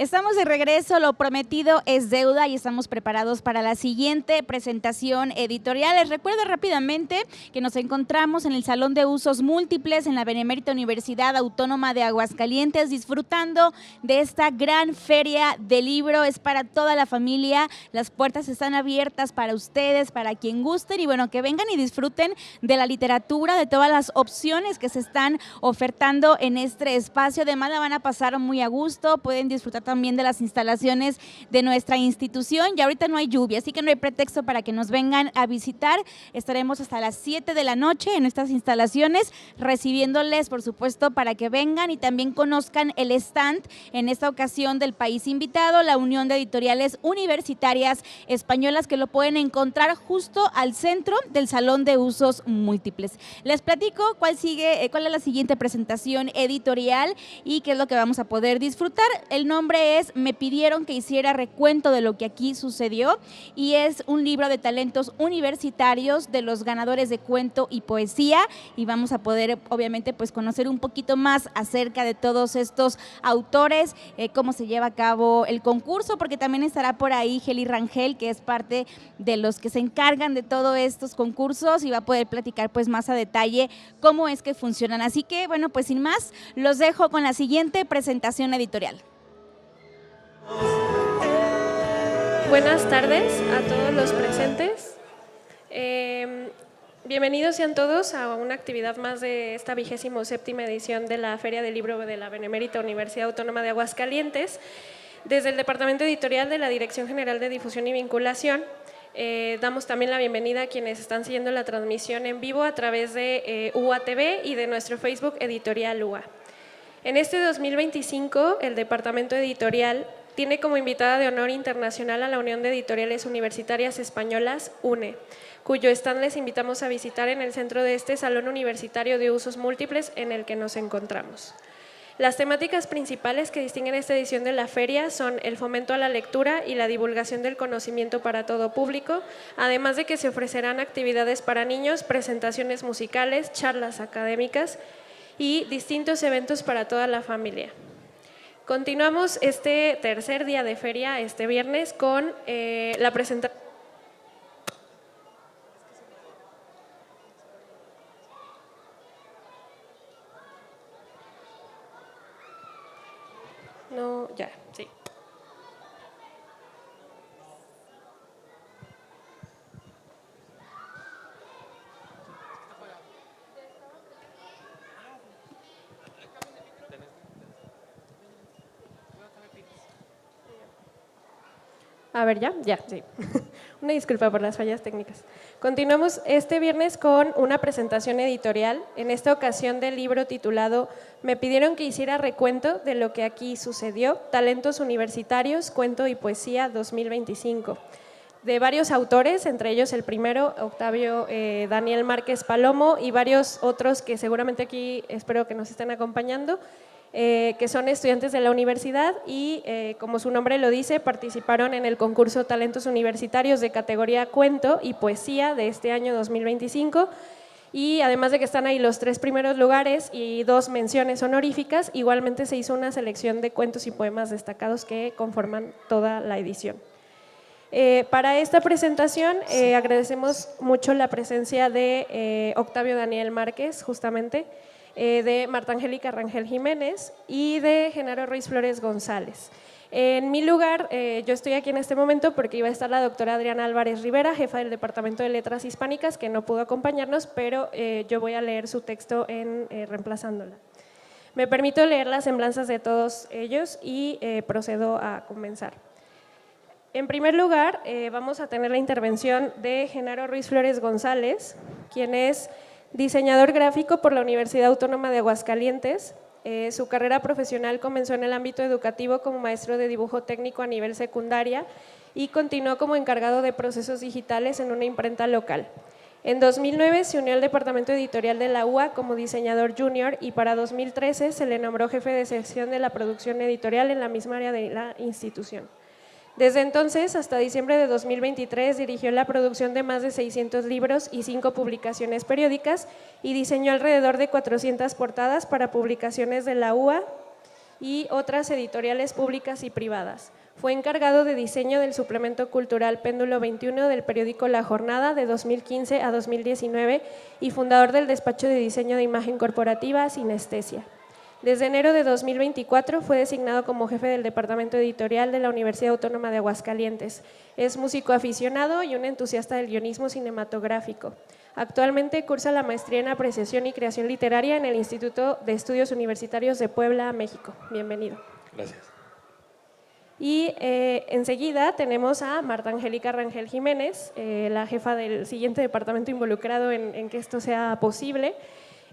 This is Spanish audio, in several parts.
Estamos de regreso, lo prometido es deuda y estamos preparados para la siguiente presentación editorial. Les recuerdo rápidamente que nos encontramos en el Salón de Usos Múltiples en la Benemérita Universidad Autónoma de Aguascalientes, disfrutando de esta gran feria de libro. Es para toda la familia, las puertas están abiertas para ustedes, para quien gusten, y bueno, que vengan y disfruten de la literatura, de todas las opciones que se están ofertando en este espacio. Además la van a pasar muy a gusto, pueden disfrutar también de las instalaciones de nuestra institución. Y ahorita no hay lluvia, así que no hay pretexto para que nos vengan a visitar. Estaremos hasta las 7 de la noche en estas instalaciones recibiéndoles, por supuesto, para que vengan y también conozcan el stand en esta ocasión del país invitado, la Unión de Editoriales Universitarias Españolas, que lo pueden encontrar justo al centro del Salón de Usos Múltiples. Les platico cuál es la siguiente presentación editorial y qué es lo que vamos a poder disfrutar. El nombre es Me pidieron que hiciera recuento de lo que aquí sucedió, y es un libro de talentos universitarios de los ganadores de cuento y poesía, y vamos a poder obviamente pues conocer un poquito más acerca de todos estos autores, cómo se lleva a cabo el concurso, porque también estará por ahí Heli Rangel, que es parte de los que se encargan de todos estos concursos, y va a poder platicar pues más a detalle cómo es que funcionan. Así que bueno, pues sin más, los dejo con la siguiente presentación editorial. Buenas tardes a todos los presentes. Bienvenidos sean todos a una actividad más de esta 27ª edición de la Feria del Libro de la Benemérita Universidad Autónoma de Aguascalientes. Desde el Departamento Editorial de la Dirección General de Difusión y Vinculación, damos también la bienvenida a quienes están siguiendo la transmisión en vivo a través de UATV y de nuestro Facebook Editorial UA. En este 2025, el Departamento Editorial tiene como invitada de honor internacional a la Unión de Editoriales Universitarias Españolas, UNE, cuyo stand les invitamos a visitar en el centro de este Salón Universitario de Usos Múltiples en el que nos encontramos. Las temáticas principales que distinguen esta edición de la feria son el fomento a la lectura y la divulgación del conocimiento para todo público, además de que se ofrecerán actividades para niños, presentaciones musicales, charlas académicas y distintos eventos para toda la familia. Continuamos este tercer día de feria, este viernes, con la presentación. No, ya, sí. A ver, ya, sí. Una disculpa por las fallas técnicas. Continuamos este viernes con una presentación editorial, en esta ocasión del libro titulado Me pidieron que hiciera recuento de lo que aquí sucedió, talentos universitarios, cuento y poesía 2025, de varios autores, entre ellos el primero, Octavio Daniel Márquez Palomo, y varios otros que seguramente aquí espero que nos estén acompañando, que son estudiantes de la universidad y, como su nombre lo dice, participaron en el concurso Talentos Universitarios de categoría Cuento y Poesía de este año 2025, y además de que están ahí los 3 primeros lugares y 2 menciones honoríficas, igualmente se hizo una selección de cuentos y poemas destacados que conforman toda la edición. Para esta presentación agradecemos mucho la presencia de Octavio Daniel Márquez, justamente, de Marta Angélica Rangel Jiménez y de Genaro Ruiz Flores González. En mi lugar, yo estoy aquí en este momento porque iba a estar la doctora Adriana Álvarez Rivera, jefa del Departamento de Letras Hispánicas, que no pudo acompañarnos, pero yo voy a leer su texto reemplazándola. Me permito leer las semblanzas de todos ellos y procedo a comenzar. En primer lugar, vamos a tener la intervención de Genaro Ruiz Flores González, quien es diseñador gráfico por la Universidad Autónoma de Aguascalientes. Su carrera profesional comenzó en el ámbito educativo como maestro de dibujo técnico a nivel secundaria y continuó como encargado de procesos digitales en una imprenta local. En 2009 se unió al departamento editorial de la UA como diseñador junior y para 2013 se le nombró jefe de sección de la producción editorial en la misma área de la institución. Desde entonces, hasta diciembre de 2023, dirigió la producción de más de 600 libros y 5 publicaciones periódicas y diseñó alrededor de 400 portadas para publicaciones de la UA y otras editoriales públicas y privadas. Fue encargado de diseño del suplemento cultural Péndulo 21 del periódico La Jornada de 2015 a 2019 y fundador del despacho de diseño de imagen corporativa Sinestesia. Desde enero de 2024 fue designado como jefe del departamento editorial de la Universidad Autónoma de Aguascalientes. Es músico aficionado y un entusiasta del guionismo cinematográfico. Actualmente cursa la maestría en apreciación y creación literaria en el Instituto de Estudios Universitarios de Puebla, México. Bienvenido. Gracias. Y enseguida tenemos a Marta Angélica Rangel Jiménez, la jefa del siguiente departamento involucrado en que esto sea posible.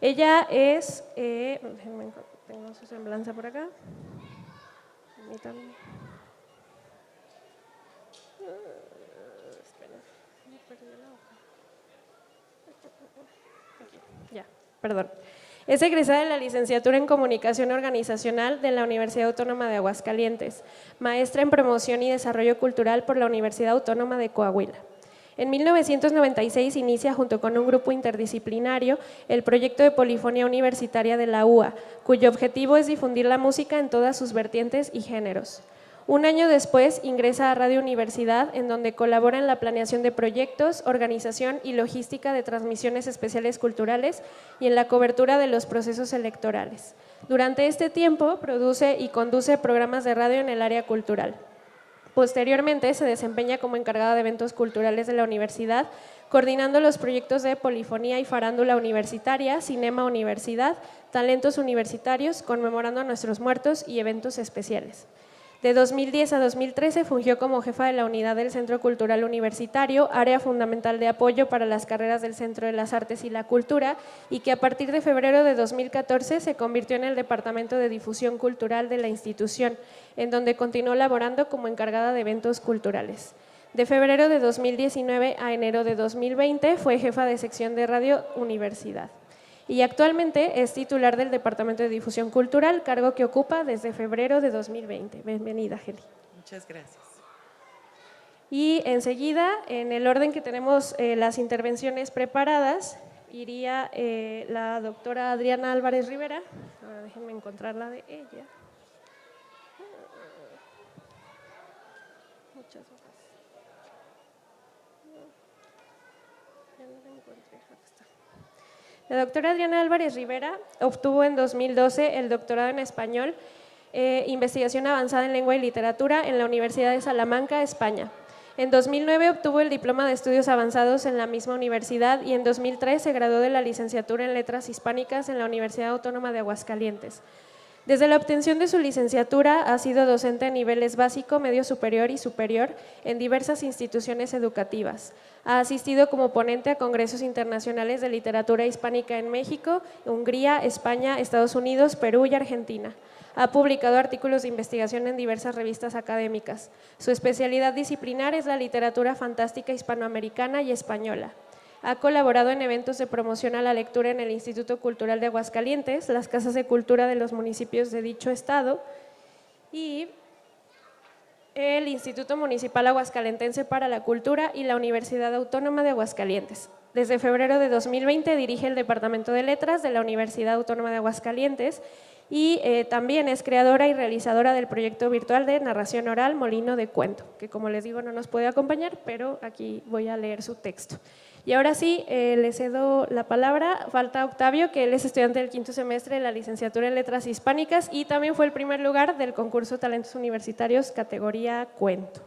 Ella es, tengo su semblanza por acá. Permítanme. Espera, me perdí la hoja. Aquí, ya, perdón. Es egresada de la licenciatura en Comunicación Organizacional de la Universidad Autónoma de Aguascalientes, maestra en Promoción y Desarrollo Cultural por la Universidad Autónoma de Coahuila. En 1996 inicia junto con un grupo interdisciplinario el proyecto de polifonía universitaria de la UA, cuyo objetivo es difundir la música en todas sus vertientes y géneros. Un año después ingresa a Radio Universidad, en donde colabora en la planeación de proyectos, organización y logística de transmisiones especiales culturales y en la cobertura de los procesos electorales. Durante este tiempo produce y conduce programas de radio en el área cultural. Posteriormente se desempeña como encargada de eventos culturales de la universidad, coordinando los proyectos de polifonía y farándula universitaria, Cinema Universidad, talentos universitarios, conmemorando a nuestros muertos y eventos especiales. De 2010 a 2013 fungió como jefa de la unidad del Centro Cultural Universitario, área fundamental de apoyo para las carreras del Centro de las Artes y la Cultura, y que a partir de febrero de 2014 se convirtió en el Departamento de Difusión Cultural de la institución, en donde continuó laborando como encargada de eventos culturales. De febrero de 2019 a enero de 2020 fue jefa de sección de Radio Universidad. Y actualmente es titular del Departamento de Difusión Cultural, cargo que ocupa desde febrero de 2020. Bienvenida, Geli. Muchas gracias. Y enseguida, en el orden que tenemos las intervenciones preparadas, iría la doctora Adriana Álvarez Rivera. Ahora déjenme encontrar la de ella. Muchas gracias. La doctora Adriana Álvarez Rivera obtuvo en 2012 el doctorado en español, investigación avanzada en lengua y literatura en la Universidad de Salamanca, España. En 2009 obtuvo el diploma de estudios avanzados en la misma universidad y en 2003 se graduó de la licenciatura en letras hispánicas en la Universidad Autónoma de Aguascalientes. Desde la obtención de su licenciatura ha sido docente a niveles básico, medio superior y superior en diversas instituciones educativas. Ha asistido como ponente a congresos internacionales de literatura hispánica en México, Hungría, España, Estados Unidos, Perú y Argentina. Ha publicado artículos de investigación en diversas revistas académicas. Su especialidad disciplinar es la literatura fantástica hispanoamericana y española. Ha colaborado en eventos de promoción a la lectura en el Instituto Cultural de Aguascalientes, las casas de cultura de los municipios de dicho estado y el Instituto Municipal Aguascalentense para la Cultura y la Universidad Autónoma de Aguascalientes. Desde febrero de 2020 dirige el Departamento de Letras de la Universidad Autónoma de Aguascalientes y también es creadora y realizadora del proyecto virtual de narración oral Molino de Cuento, que como les digo no nos puede acompañar, pero aquí voy a leer su texto. Y ahora sí, le cedo la palabra. Falta Octavio, que él es estudiante del quinto semestre de la licenciatura en Letras Hispánicas y también fue el primer lugar del concurso Talentos Universitarios categoría Cuento.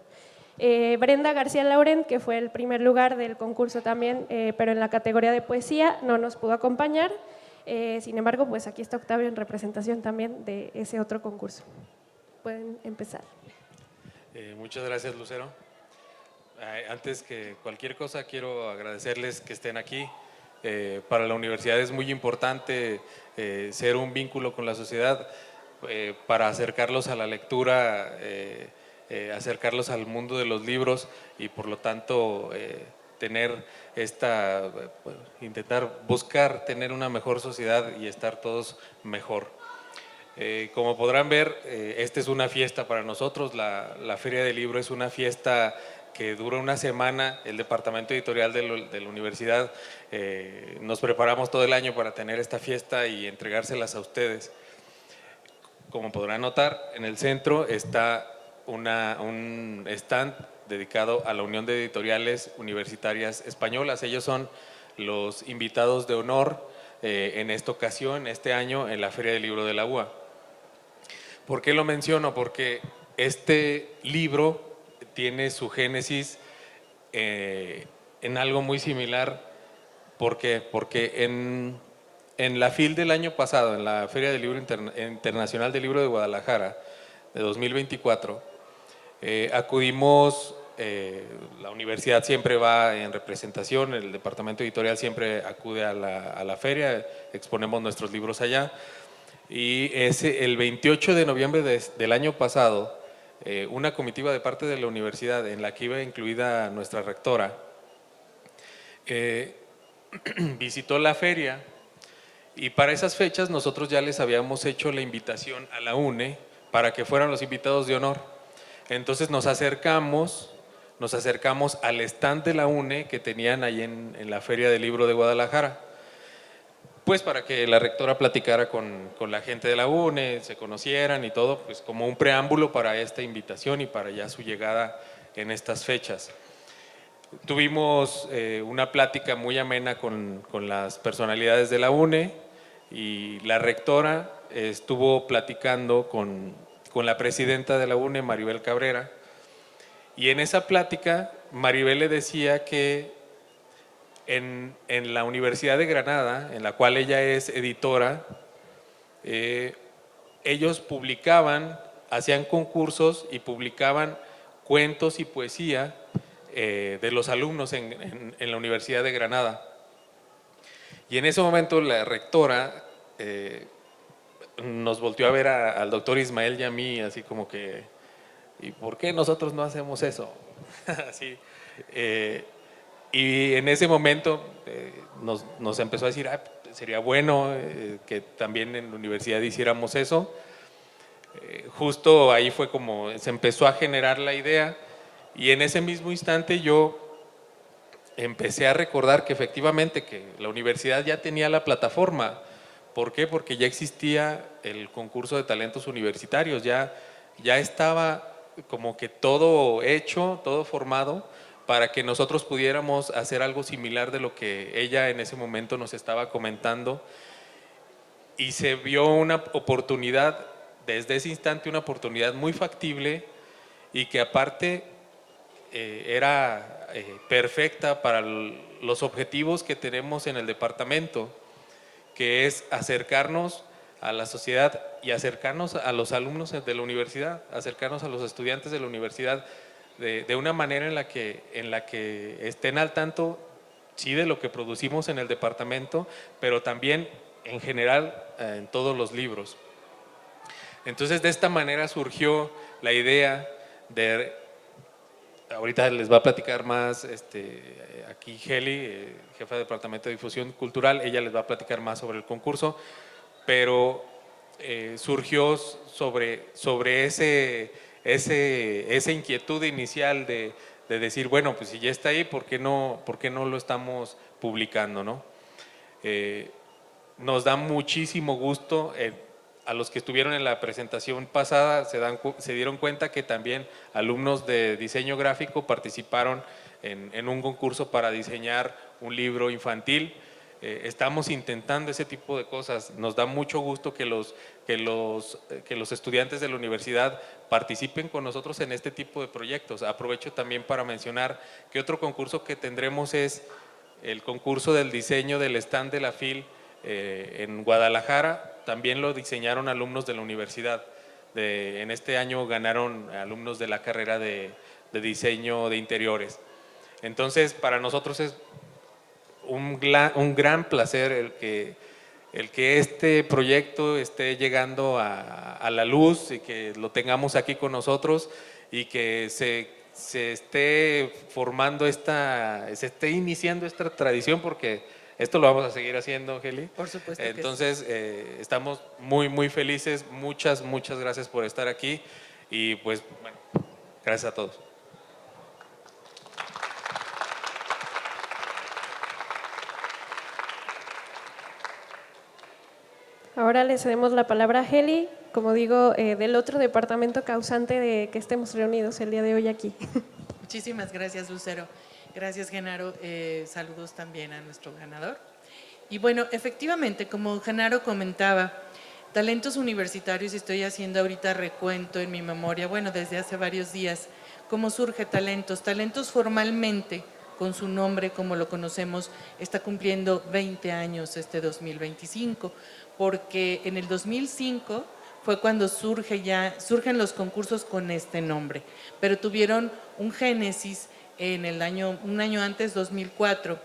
Brenda García Laurent, que fue el primer lugar del concurso también, pero en la categoría de poesía, no nos pudo acompañar. Sin embargo, pues aquí está Octavio en representación también de ese otro concurso. Pueden empezar. Muchas gracias, Lucero. Antes que cualquier cosa, quiero agradecerles que estén aquí. Para la universidad es muy importante ser un vínculo con la sociedad para acercarlos a la lectura, acercarlos al mundo de los libros y por lo tanto intentar buscar tener una mejor sociedad y estar todos mejor. Como podrán ver, esta es una fiesta para nosotros. La Feria del Libro es una fiesta que dura una semana. El departamento editorial de la universidad nos preparamos todo el año para tener esta fiesta y entregárselas a ustedes. como podrán notar, en el centro está un stand dedicado a la Unión de Editoriales Universitarias Españolas. Ellos son los invitados de honor en esta ocasión, este año, en la Feria del Libro de la UA. ¿Por qué lo menciono? Porque este libro tiene su génesis en algo muy similar. ¿Por qué? Porque en la FIL del año pasado, en la Feria del Libro Internacional del Libro de Guadalajara, de 2024, acudimos, la universidad siempre va en representación, el departamento editorial siempre acude a la feria, exponemos nuestros libros allá, y el 28 de noviembre del año pasado, una comitiva de parte de la universidad, en la que iba incluida nuestra rectora, visitó la feria, y para esas fechas nosotros ya les habíamos hecho la invitación a la UNE para que fueran los invitados de honor. Entonces nos acercamos al stand de la UNE que tenían ahí en la Feria del Libro de Guadalajara, pues para que la rectora platicara con la gente de la UNE, se conocieran y todo, pues como un preámbulo para esta invitación y para ya su llegada en estas fechas. Tuvimos una plática muy amena con las personalidades de la UNE, y la rectora estuvo platicando con la presidenta de la UNE, Maribel Cabrera, y en esa plática Maribel le decía que en la Universidad de Granada, en la cual ella es editora, ellos publicaban, hacían concursos y publicaban cuentos y poesía de los alumnos en la Universidad de Granada. Y en ese momento la rectora nos volteó a ver al doctor Ismael y a mí, así como que, ¿y por qué nosotros no hacemos eso? Así, y en ese momento nos empezó a decir, sería bueno que también en la universidad hiciéramos eso. Justo ahí fue como se empezó a generar la idea, y en ese mismo instante yo empecé a recordar que efectivamente que la universidad ya tenía la plataforma. ¿Por qué? Porque ya existía el concurso de talentos universitarios, ya estaba como que todo hecho, todo formado para que nosotros pudiéramos hacer algo similar de lo que ella en ese momento nos estaba comentando, y se vio una oportunidad, desde ese instante una oportunidad muy factible, y que aparte era perfecta para los objetivos que tenemos en el departamento, que es acercarnos a la sociedad y acercarnos a los alumnos de la universidad, acercarnos a los estudiantes de la universidad de una manera en la que estén al tanto, sí, de lo que producimos en el departamento, pero también en general en todos los libros. Entonces de esta manera surgió la idea de, ahorita les va a platicar más aquí Heli, jefa de departamento de difusión cultural, ella les va a platicar más sobre el concurso, pero surgió sobre esa inquietud inicial de decir, bueno, pues si ya está ahí, ¿por qué no lo estamos publicando, no? Nos da muchísimo gusto, a los que estuvieron en la presentación pasada se dieron cuenta que también alumnos de diseño gráfico participaron en un concurso para diseñar un libro infantil. Estamos intentando ese tipo de cosas. Nos da mucho gusto que los estudiantes de la universidad participen con nosotros en este tipo de proyectos. Aprovecho también para mencionar que otro concurso que tendremos es el concurso del diseño del stand de la FIL en Guadalajara. También lo diseñaron alumnos de la universidad. En este año ganaron alumnos de la carrera de diseño de interiores. Entonces, para nosotros es un gran placer el que este proyecto esté llegando a la luz, y que lo tengamos aquí con nosotros, y que se esté formando se esté iniciando esta tradición, porque esto lo vamos a seguir haciendo, Heli. Por supuesto. Entonces, estamos muy felices. Muchas gracias por estar aquí, y pues, bueno, gracias a todos. Ahora le cedemos la palabra a Heli como digo, del otro departamento causante de que estemos reunidos el día de hoy aquí. Muchísimas gracias, Lucero. Gracias, Genaro. Saludos también a nuestro ganador. Y bueno, efectivamente, como Genaro comentaba, talentos universitarios, y estoy haciendo ahorita recuento en mi memoria, bueno, desde hace varios días, cómo surge Talentos. Talentos formalmente, con su nombre como lo conocemos, está cumpliendo 20 años este 2025, porque en el 2005 fue cuando surgen los concursos con este nombre, pero tuvieron un génesis en un año antes, 2004,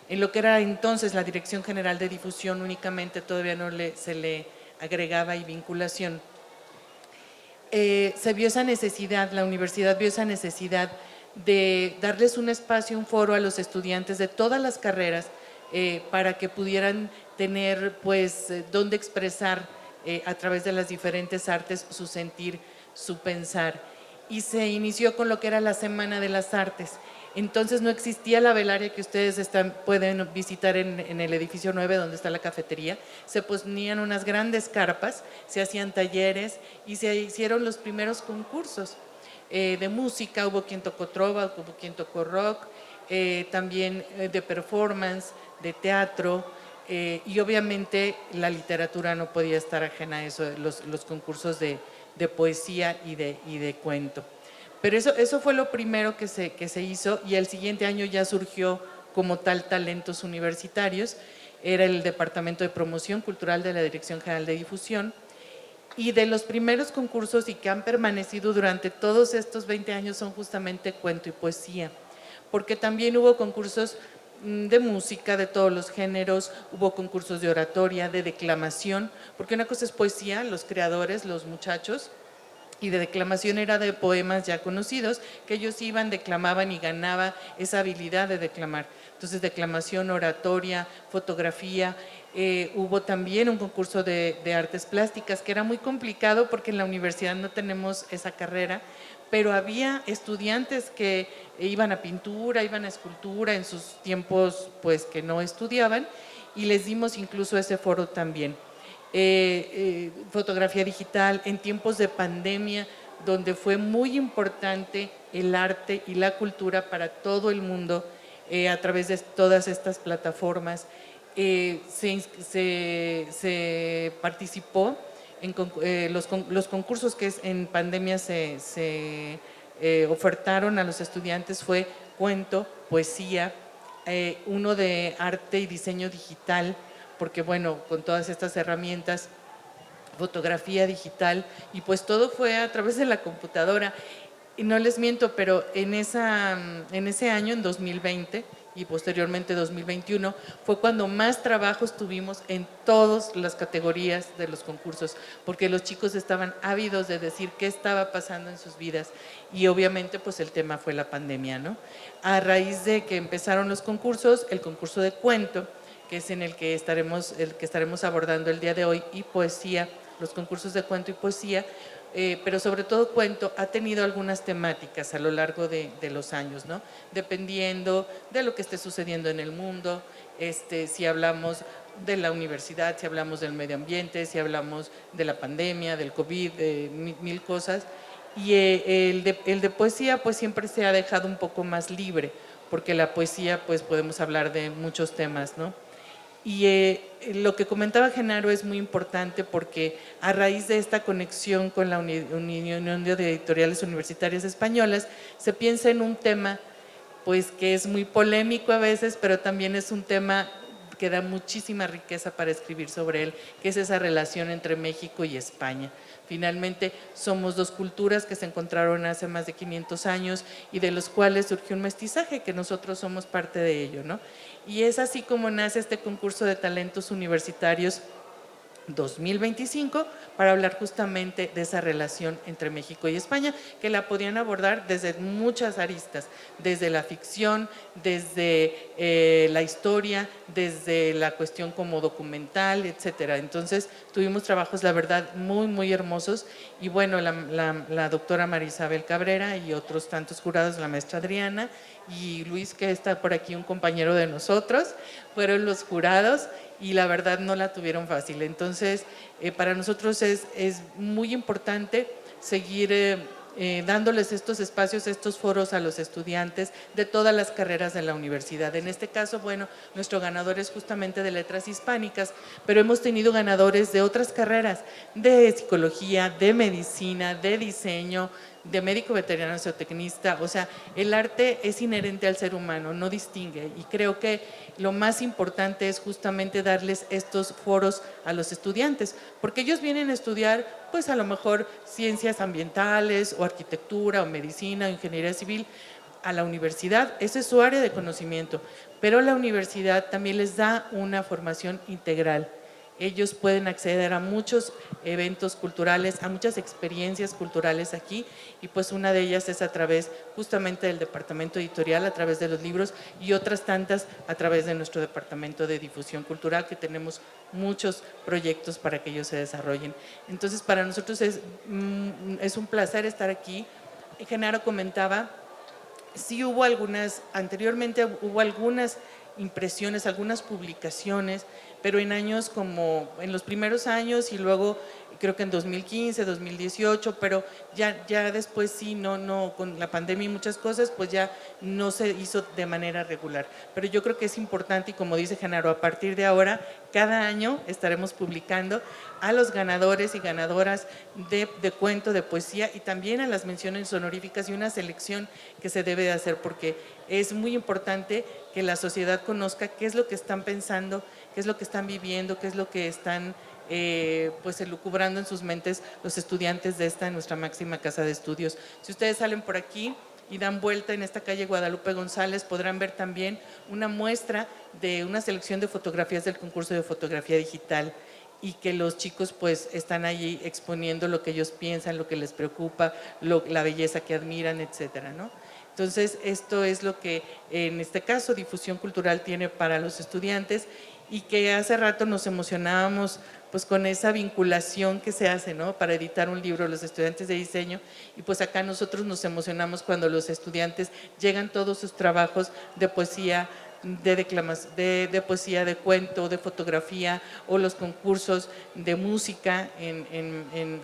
en lo que era entonces la Dirección General de Difusión únicamente, todavía no se le agregaba y vinculación. Se vio esa necesidad, la universidad vio esa necesidad de darles un espacio, un foro a los estudiantes de todas las carreras para que pudieran tener pues dónde expresar a través de las diferentes artes su sentir, su pensar. Y se inició con lo que era la Semana de las Artes. Entonces no existía la velaria que ustedes pueden visitar en el edificio 9 donde está la cafetería. Se ponían unas grandes carpas, se hacían talleres y se hicieron los primeros concursos de música. Hubo quien tocó trova, hubo quien tocó rock, también de performance, de teatro, y obviamente la literatura no podía estar ajena a eso, los concursos de poesía y de cuento. Pero eso fue lo primero que se hizo, y el siguiente año ya surgió como tal Talentos Universitarios. Era el Departamento de Promoción Cultural de la Dirección General de Difusión, y de los primeros concursos y que han permanecido durante todos estos 20 años son justamente cuento y poesía, porque también hubo concursos de música de todos los géneros, hubo concursos de oratoria, de declamación, porque una cosa es poesía, los creadores, los muchachos, y de declamación era de poemas ya conocidos, que ellos iban, declamaban y ganaba esa habilidad de declamar. Entonces, declamación, oratoria, fotografía. Hubo también un concurso de artes plásticas, que era muy complicado porque en la universidad no tenemos esa carrera, pero había estudiantes que iban a pintura, iban a escultura en sus tiempos pues que no estudiaban, y les dimos incluso ese foro también. Fotografía digital en tiempos de pandemia, donde fue muy importante el arte y la cultura para todo el mundo a través de todas estas plataformas. Se participó en los concursos que en pandemia se ofertaron a los estudiantes. Fue cuento, poesía, uno de arte y diseño digital, porque bueno, con todas estas herramientas, fotografía digital, y pues todo fue a través de la computadora. Y no les miento, pero en ese año, en 2020 y posteriormente 2021, fue cuando más trabajos tuvimos en todas las categorías de los concursos, porque los chicos estaban ávidos de decir qué estaba pasando en sus vidas, y obviamente pues el tema fue la pandemia, ¿no? A raíz de que empezaron los concursos, el concurso de cuento, que es el que estaremos abordando el día de hoy, y poesía, los concursos de cuento y poesía, pero sobre todo cuento, ha tenido algunas temáticas a lo largo de los años, ¿no? Dependiendo de lo que esté sucediendo en el mundo, si hablamos de la universidad, si hablamos del medio ambiente, si hablamos de la pandemia, del COVID, mil cosas. Y el de poesía pues siempre se ha dejado un poco más libre, porque la poesía pues podemos hablar de muchos temas, ¿no? Y lo que comentaba Genaro es muy importante, porque a raíz de esta conexión con la Unión de Editoriales Universitarias Españolas, se piensa en un tema pues que es muy polémico a veces, pero también es un tema que da muchísima riqueza para escribir sobre él, que es esa relación entre México y España. Finalmente, somos dos culturas que se encontraron hace más de 500 años y de los cuales surgió un mestizaje, que nosotros somos parte de ello, ¿no? Y es así como nace este concurso de talentos universitarios 2025, para hablar justamente de esa relación entre México y España, que la podían abordar desde muchas aristas, desde la ficción, desde la historia, desde la cuestión como documental, etcétera. Entonces tuvimos trabajos, la verdad, muy, muy hermosos, y bueno, la doctora María Isabel Cabrera y otros tantos jurados, la maestra Adriana y Luis, que está por aquí, un compañero de nosotros, fueron los jurados. y la verdad no la tuvieron fácil. Entonces, para nosotros es muy importante seguir dándoles estos espacios, estos foros a los estudiantes de todas las carreras de la universidad. En este caso, bueno, nuestro ganador es justamente de letras hispánicas, pero hemos tenido ganadores de otras carreras, de psicología, de medicina, de diseño, de médico veterinario zootecnista. O sea, el arte es inherente al ser humano, no distingue, y creo que lo más importante es justamente darles estos foros a los estudiantes, porque ellos vienen a estudiar pues a lo mejor ciencias ambientales o arquitectura o medicina o ingeniería civil a la universidad, ese es su área de conocimiento, pero la universidad también les da una formación integral. Ellos pueden acceder a muchos eventos culturales, a muchas experiencias culturales aquí, y pues una de ellas es a través justamente del departamento editorial, a través de los libros, y otras tantas a través de nuestro departamento de difusión cultural, que tenemos muchos proyectos para que ellos se desarrollen. Entonces, para nosotros es un placer estar aquí. Genaro comentaba, sí hubo anteriormente hubo algunas impresiones, algunas publicaciones, pero en años como en los primeros años y luego creo que en 2015, 2018, pero ya después sí, no, con la pandemia y muchas cosas, pues ya no se hizo de manera regular. Pero yo creo que es importante, y como dice Genaro, a partir de ahora, cada año estaremos publicando a los ganadores y ganadoras de cuento, de poesía, y también a las menciones honoríficas, y una selección que se debe de hacer, porque es muy importante que la sociedad conozca qué es lo que están pensando, qué es lo que están viviendo, qué es lo que están pues elucubrando en sus mentes los estudiantes de esta nuestra máxima casa de estudios. Si ustedes salen por aquí y dan vuelta en esta calle Guadalupe González, podrán ver también una muestra de una selección de fotografías del concurso de fotografía digital, y que los chicos pues están allí exponiendo lo que ellos piensan, lo que les preocupa, la belleza que admiran, etcétera, ¿no? Entonces, esto es lo que en este caso Difusión Cultural tiene para los estudiantes, y que hace rato nos emocionábamos pues con esa vinculación que se hace, ¿no?, para editar un libro los estudiantes de diseño, y pues acá nosotros nos emocionamos cuando los estudiantes llegan todos sus trabajos de poesía, de poesía, de cuento, de fotografía, o los concursos de música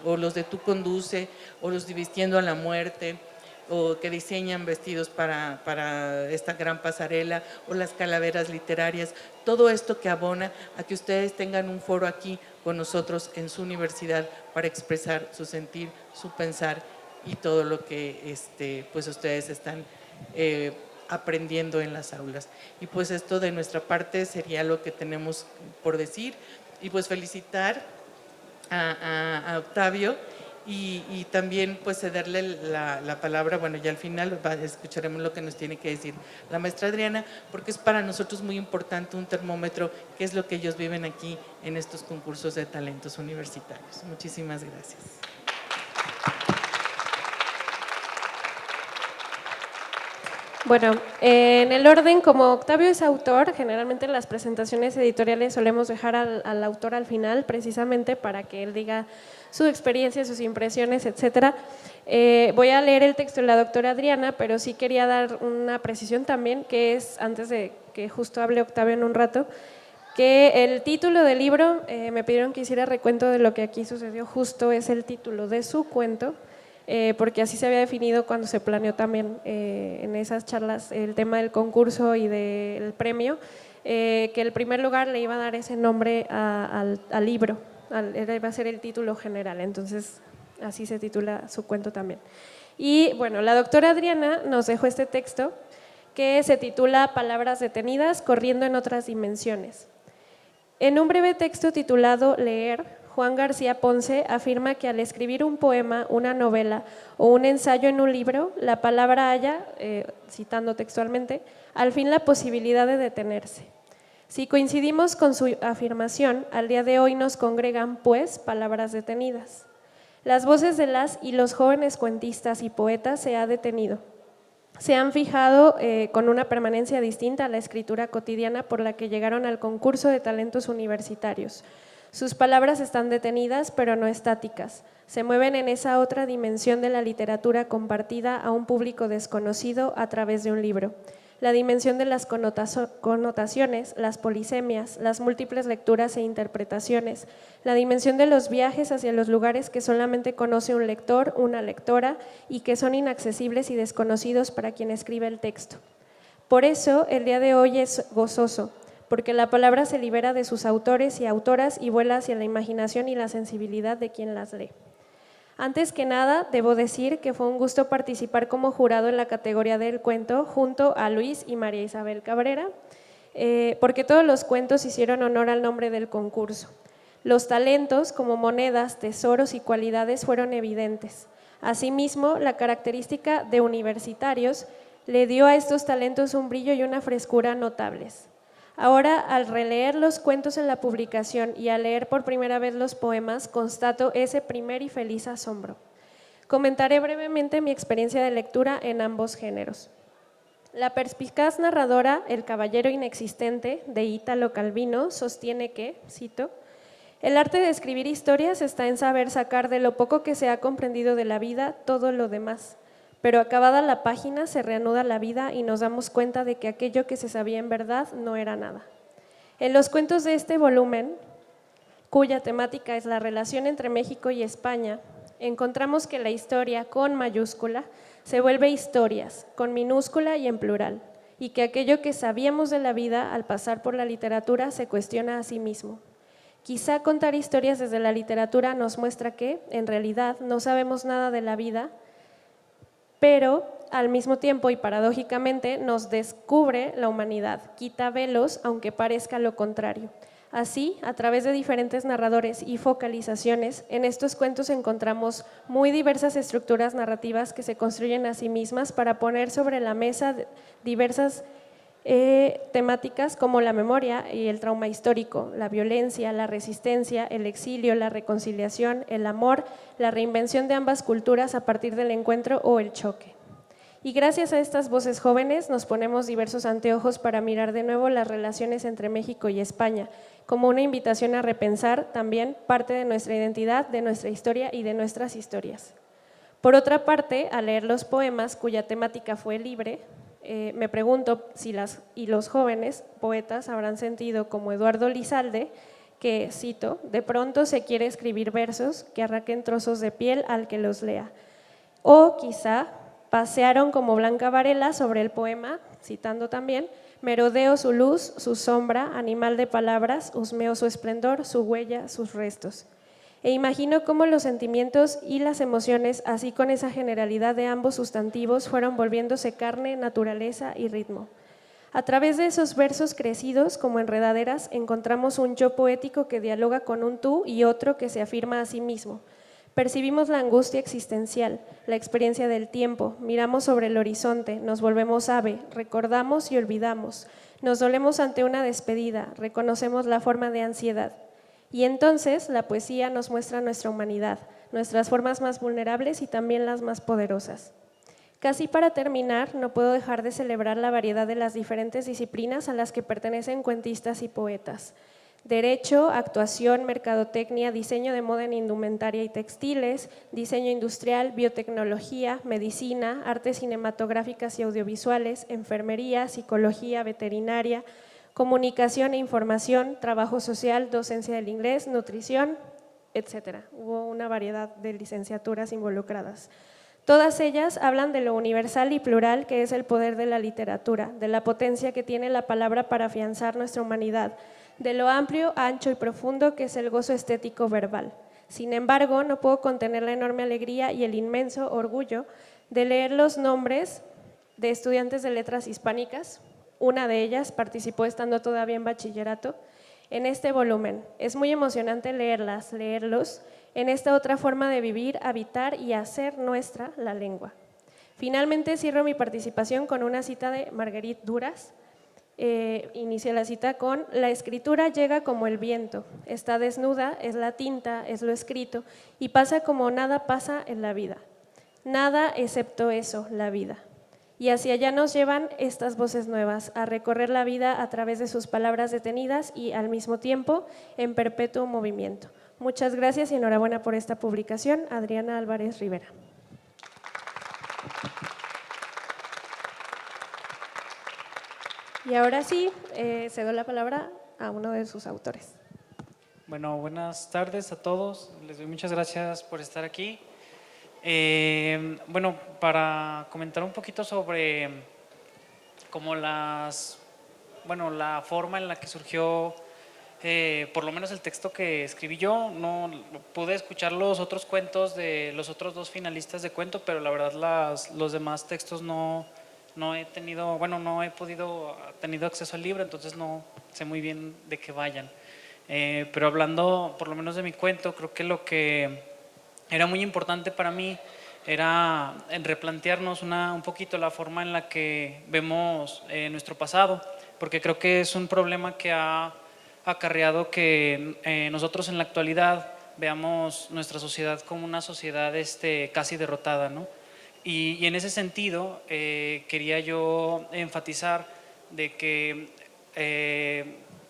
o los de Tú Conduce, o los de Vistiendo a la Muerte, o que diseñan vestidos para esta gran pasarela, o las calaveras literarias. Todo esto que abona a que ustedes tengan un foro aquí con nosotros en su universidad para expresar su sentir, su pensar y todo lo que pues ustedes están aprendiendo en las aulas. Y pues esto de nuestra parte sería lo que tenemos por decir, y pues felicitar a Octavio, y también pues cederle la palabra, bueno, ya al final escucharemos lo que nos tiene que decir la maestra Adriana, porque es para nosotros muy importante un termómetro, que es lo que ellos viven aquí en estos concursos de talentos universitarios. Muchísimas gracias. Bueno, en el orden, como Octavio es autor, generalmente en las presentaciones editoriales solemos dejar al autor al final, precisamente para que él diga su experiencia, sus impresiones, etcétera. Voy a leer el texto de la doctora Adriana, pero sí quería dar una precisión también, que es, antes de que justo hable Octavio en un rato, que el título del libro, me pidieron que hiciera recuento de lo que aquí sucedió, justo es el título de su cuento, porque así se había definido cuando se planeó también en esas charlas el tema del concurso y del premio, que el primer lugar le iba a dar ese nombre al libro, iba a ser el título general, entonces así se titula su cuento también. Y bueno, la doctora Adriana nos dejó este texto que se titula Palabras detenidas, corriendo en otras dimensiones. En un breve texto titulado Leer, Juan García Ponce afirma que al escribir un poema, una novela o un ensayo en un libro, la palabra halla, citando textualmente, al fin la posibilidad de detenerse. Si coincidimos con su afirmación, al día de hoy nos congregan, pues, palabras detenidas. Las voces de las y los jóvenes cuentistas y poetas se han detenido. Se han fijado con una permanencia distinta a la escritura cotidiana por la que llegaron al concurso de talentos universitarios. Sus palabras están detenidas, pero no estáticas. Se mueven en esa otra dimensión de la literatura compartida a un público desconocido a través de un libro. la dimensión de las connotaciones, las polisemias, las múltiples lecturas e interpretaciones, la dimensión de los viajes hacia los lugares que solamente conoce un lector, una lectora, y que son inaccesibles y desconocidos para quien escribe el texto. Por eso, el día de hoy es gozoso, porque la palabra se libera de sus autores y autoras y vuela hacia la imaginación y la sensibilidad de quien las lee. Antes que nada, debo decir que fue un gusto participar como jurado en la categoría del cuento junto a Luis y María Isabel Cabrera, porque todos los cuentos hicieron honor al nombre del concurso. Los talentos, como monedas, tesoros y cualidades, fueron evidentes. Asimismo, la característica de universitarios le dio a estos talentos un brillo y una frescura notables. Ahora, al releer los cuentos en la publicación y al leer por primera vez los poemas, constato ese primer y feliz asombro. Comentaré brevemente mi experiencia de lectura en ambos géneros. La perspicaz narradora El caballero inexistente, de Ítalo Calvino, sostiene que, cito, «El arte de escribir historias está en saber sacar de lo poco que se ha comprendido de la vida todo lo demás». Pero acabada la página se reanuda la vida y nos damos cuenta de que aquello que se sabía en verdad no era nada. En los cuentos de este volumen, cuya temática es la relación entre México y España, encontramos que la historia, con mayúscula, se vuelve historias, con minúscula y en plural, y que aquello que sabíamos de la vida al pasar por la literatura se cuestiona a sí mismo. Quizá contar historias desde la literatura nos muestra que, en realidad, no sabemos nada de la vida, pero al mismo tiempo y paradójicamente nos descubre la humanidad, quita velos aunque parezca lo contrario. Así, a través de diferentes narradores y focalizaciones, en estos cuentos encontramos muy diversas estructuras narrativas que se construyen a sí mismas para poner sobre la mesa diversas temáticas como la memoria y el trauma histórico, la violencia, la resistencia, el exilio, la reconciliación, el amor, la reinvención de ambas culturas a partir del encuentro o el choque. Y gracias a estas voces jóvenes nos ponemos diversos anteojos para mirar de nuevo las relaciones entre México y España, como una invitación a repensar también parte de nuestra identidad, de nuestra historia y de nuestras historias. Por otra parte, al leer los poemas cuya temática fue libre, me pregunto si los jóvenes poetas habrán sentido como Eduardo Lizalde, que, cito, de pronto se quiere escribir versos que arranquen trozos de piel al que los lea. O quizá pasearon como Blanca Varela sobre el poema, citando también, merodeo su luz, su sombra, animal de palabras, husmeo su esplendor, su huella, sus restos. E imagino cómo los sentimientos y las emociones, así con esa generalidad de ambos sustantivos, fueron volviéndose carne, naturaleza y ritmo. A través de esos versos crecidos como enredaderas encontramos un yo poético que dialoga con un tú y otro que se afirma a sí mismo. Percibimos la angustia existencial, la experiencia del tiempo, miramos sobre el horizonte, nos volvemos ave, recordamos y olvidamos, nos dolemos ante una despedida, reconocemos la forma de ansiedad. Y entonces la poesía nos muestra nuestra humanidad, nuestras formas más vulnerables y también las más poderosas. Casi para terminar, no puedo dejar de celebrar la variedad de las diferentes disciplinas a las que pertenecen cuentistas y poetas. Derecho, actuación, mercadotecnia, diseño de moda en indumentaria y textiles, diseño industrial, biotecnología, medicina, artes cinematográficas y audiovisuales, enfermería, psicología, veterinaria, comunicación e información, trabajo social, docencia del inglés, nutrición, etc. Hubo una variedad de licenciaturas involucradas. Todas ellas hablan de lo universal y plural que es el poder de la literatura, de la potencia que tiene la palabra para afianzar nuestra humanidad, de lo amplio, ancho y profundo que es el gozo estético verbal. Sin embargo, no puedo contener la enorme alegría y el inmenso orgullo de leer los nombres de estudiantes de letras hispánicas. Una de ellas participó estando todavía en bachillerato en este volumen. Es muy emocionante leerlos en esta otra forma de vivir, habitar y hacer nuestra la lengua. Finalmente cierro mi participación con una cita de Marguerite Duras. Inicia la cita con: la escritura llega como el viento, está desnuda, es la tinta, es lo escrito y pasa como nada pasa en la vida. Nada excepto eso, la vida. Y hacia allá nos llevan estas voces nuevas, a recorrer la vida a través de sus palabras detenidas y al mismo tiempo en perpetuo movimiento. Muchas gracias y enhorabuena por esta publicación. Adriana Álvarez Rivera. Y ahora sí, cedo la palabra a uno de sus autores. Bueno, buenas tardes a todos. Les doy muchas gracias por estar aquí. Bueno, para comentar un poquito sobre como la forma en la que surgió, por lo menos el texto que escribí yo. No pude escuchar los otros cuentos de los otros dos finalistas de cuento, pero la verdad los demás textos no he tenido, no he tenido acceso al libro, entonces no sé muy bien de qué vayan. Pero hablando por lo menos de mi cuento, creo que lo que era muy importante para mí era replantearnos un poquito la forma en la que vemos nuestro pasado, porque creo que es un problema que ha acarreado que nosotros en la actualidad veamos nuestra sociedad como una sociedad casi derrotada, ¿no? Y en ese sentido quería yo enfatizar de que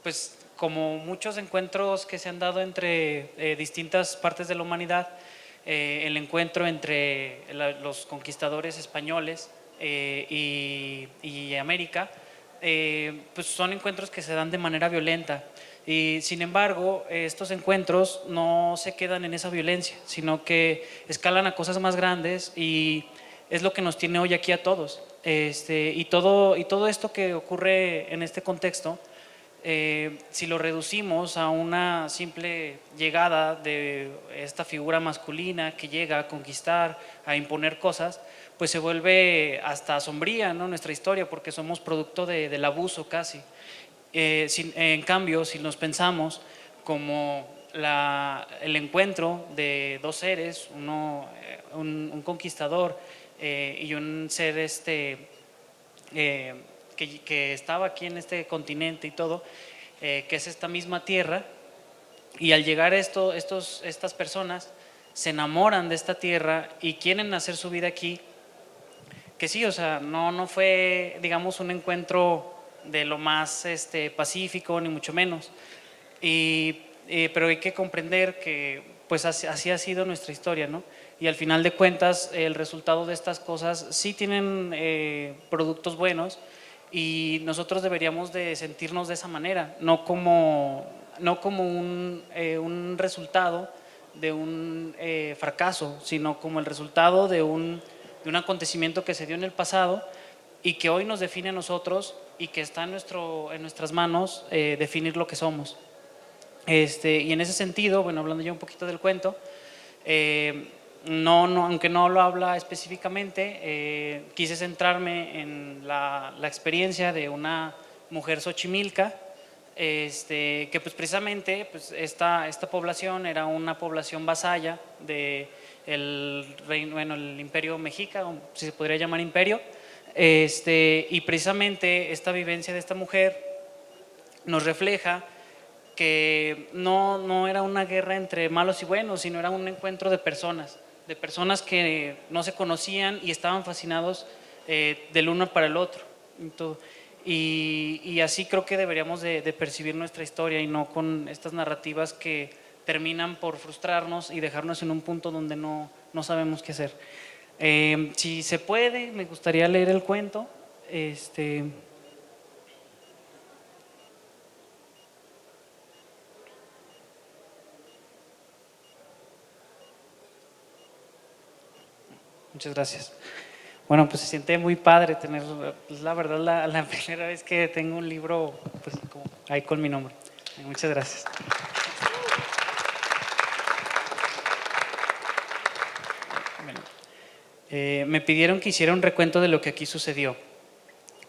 pues como muchos encuentros que se han dado entre distintas partes de la humanidad, el encuentro entre los conquistadores españoles y América, pues son encuentros que se dan de manera violenta. Y sin embargo, estos encuentros no se quedan en esa violencia, sino que escalan a cosas más grandes, y es lo que nos tiene hoy aquí a todos. Y todo esto que ocurre en este contexto, si lo reducimos a una simple llegada de esta figura masculina que llega a conquistar, a imponer cosas, pues se vuelve hasta sombría, ¿no?, nuestra historia, porque somos producto del abuso casi. En cambio, si nos pensamos como el encuentro de dos seres, un conquistador y un ser que estaba aquí en este continente y todo, que es esta misma tierra, y al llegar estas personas se enamoran de esta tierra y quieren hacer su vida aquí, que sí, o sea, no fue, digamos, un encuentro de lo más pacífico, ni mucho menos, pero hay que comprender que pues así ha sido nuestra historia, ¿no? Y al final de cuentas el resultado de estas cosas sí tienen productos buenos, y nosotros deberíamos de sentirnos de esa manera, no como un resultado de un fracaso, sino como el resultado de un acontecimiento que se dio en el pasado y que hoy nos define a nosotros, y que está en nuestras manos definir lo que somos. Y en ese sentido, bueno, hablando ya un poquito del cuento, aunque no lo habla específicamente, quise centrarme en la experiencia de una mujer xochimilca, que pues precisamente pues esta población era una población vasalla del reino, el imperio mexica, o si se podría llamar imperio, y precisamente esta vivencia de esta mujer nos refleja que no era una guerra entre malos y buenos, sino era un encuentro de personas que no se conocían y estaban fascinados del uno para el otro. Y así creo que deberíamos de percibir nuestra historia, y no con estas narrativas que terminan por frustrarnos y dejarnos en un punto donde no sabemos qué hacer. Si se puede, me gustaría leer el cuento. Muchas gracias. Bueno, pues se siente muy padre tener, pues, la verdad, la primera vez que tengo un libro pues como ahí con mi nombre. Muchas gracias. Bueno, me pidieron que hiciera un recuento de lo que aquí sucedió,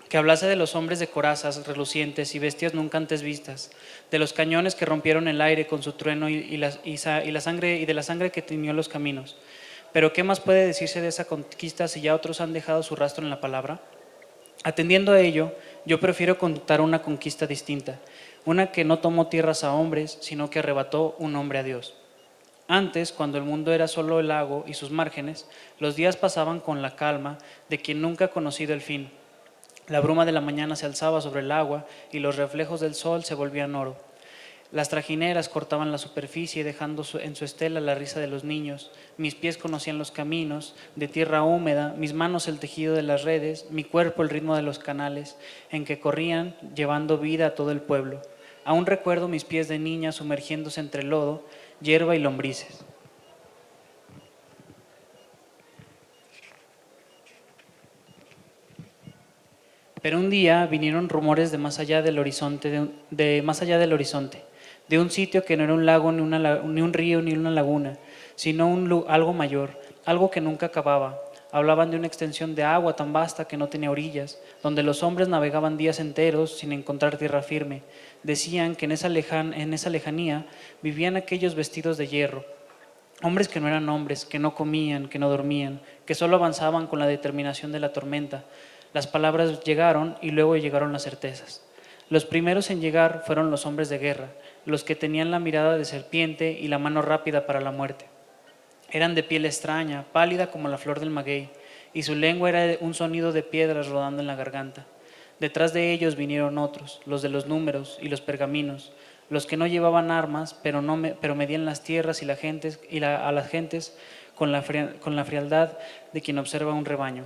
que hablase de los hombres de corazas relucientes y bestias nunca antes vistas, de los cañones que rompieron el aire con su trueno y de la sangre que tiñó los caminos. Pero ¿qué más puede decirse de esa conquista si ya otros han dejado su rastro en la palabra? Atendiendo a ello, yo prefiero contar una conquista distinta, una que no tomó tierras a hombres, sino que arrebató un hombre a Dios. Antes, cuando el mundo era solo el lago y sus márgenes, los días pasaban con la calma de quien nunca ha conocido el fin. La bruma de la mañana se alzaba sobre el agua y los reflejos del sol se volvían oro. Las trajineras cortaban la superficie dejando en su estela la risa de los niños. Mis pies conocían los caminos de tierra húmeda, mis manos el tejido de las redes, mi cuerpo el ritmo de los canales en que corrían llevando vida a todo el pueblo. Aún recuerdo mis pies de niña sumergiéndose entre lodo, hierba y lombrices. Pero un día vinieron rumores de más allá del horizonte, de un sitio que no era un lago, ni un río, ni una laguna, sino algo mayor, algo que nunca acababa. Hablaban de una extensión de agua tan vasta que no tenía orillas, donde los hombres navegaban días enteros sin encontrar tierra firme. Decían que en esa lejanía vivían aquellos vestidos de hierro, hombres que no eran hombres, que no comían, que no dormían, que solo avanzaban con la determinación de la tormenta. Las palabras llegaron y luego llegaron las certezas. Los primeros en llegar fueron los hombres de guerra, los que tenían la mirada de serpiente y la mano rápida para la muerte. Eran de piel extraña, pálida como la flor del maguey, y su lengua era un sonido de piedras rodando en la garganta. Detrás de ellos vinieron otros, los de los números y los pergaminos, los que no llevaban armas, pero medían las tierras y a las gentes con la frialdad de quien observa un rebaño.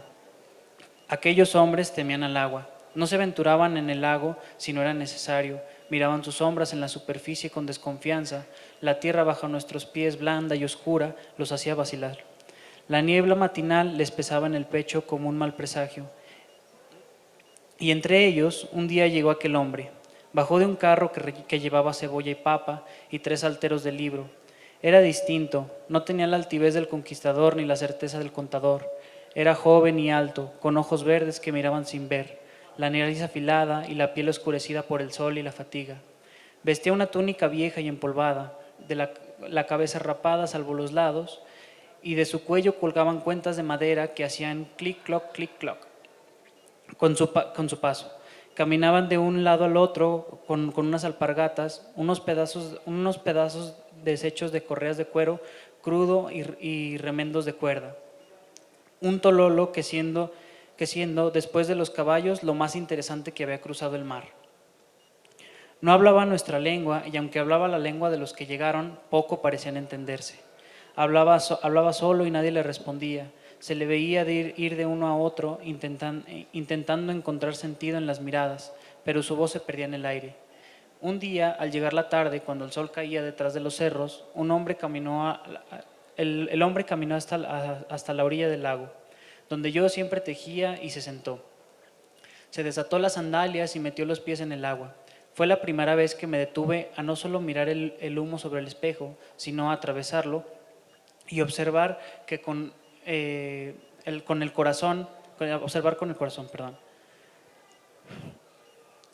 Aquellos hombres temían al agua. No se aventuraban en el lago si no era necesario. Miraban sus sombras en la superficie con desconfianza. La tierra bajo nuestros pies, blanda y oscura, los hacía vacilar. La niebla matinal les pesaba en el pecho como un mal presagio. Y entre ellos, un día llegó aquel hombre. Bajó de un carro que llevaba cebolla y papa y 3 alteros de libro. Era distinto, no tenía la altivez del conquistador ni la certeza del contador. Era joven y alto, con ojos verdes que miraban sin ver, la nariz afilada y la piel oscurecida por el sol y la fatiga. Vestía una túnica vieja y empolvada, de la cabeza rapada salvo los lados, y de su cuello colgaban cuentas de madera que hacían clic-cloc, clic-cloc con su paso. Caminaban de un lado al otro con unas alpargatas, unos pedazos deshechos de correas de cuero crudo y remendos de cuerda. Un tololo que siendo, después de los caballos, lo más interesante que había cruzado el mar. No hablaba nuestra lengua, y aunque hablaba la lengua de los que llegaron, poco parecían entenderse. Hablaba solo y nadie le respondía. Se le veía ir de uno a otro, intentando encontrar sentido en las miradas, pero su voz se perdía en el aire. Un día, al llegar la tarde, cuando el sol caía detrás de los cerros, el hombre caminó hasta la orilla del lago, donde yo siempre tejía, y se sentó. Se desató las sandalias y metió los pies en el agua. Fue la primera vez que me detuve a no solo mirar el humo sobre el espejo, sino a atravesarlo y observar con el corazón.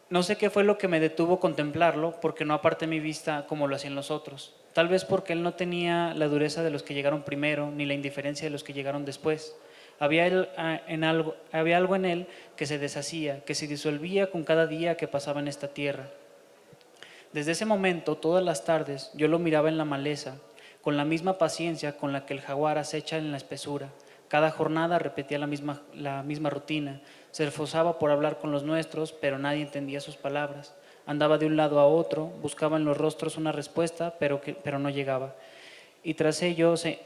No sé qué fue lo que me detuvo contemplarlo, porque no aparté mi vista como lo hacían los otros. Tal vez porque él no tenía la dureza de los que llegaron primero, ni la indiferencia de los que llegaron después. Había algo en él que se deshacía, que se disolvía con cada día que pasaba en esta tierra. Desde ese momento, todas las tardes, yo lo miraba en la maleza, con la misma paciencia con la que el jaguar acecha en la espesura. Cada jornada repetía la misma rutina. Se esforzaba por hablar con los nuestros, pero nadie entendía sus palabras. Andaba de un lado a otro, buscaba en los rostros una respuesta, pero no llegaba. Y tras ello se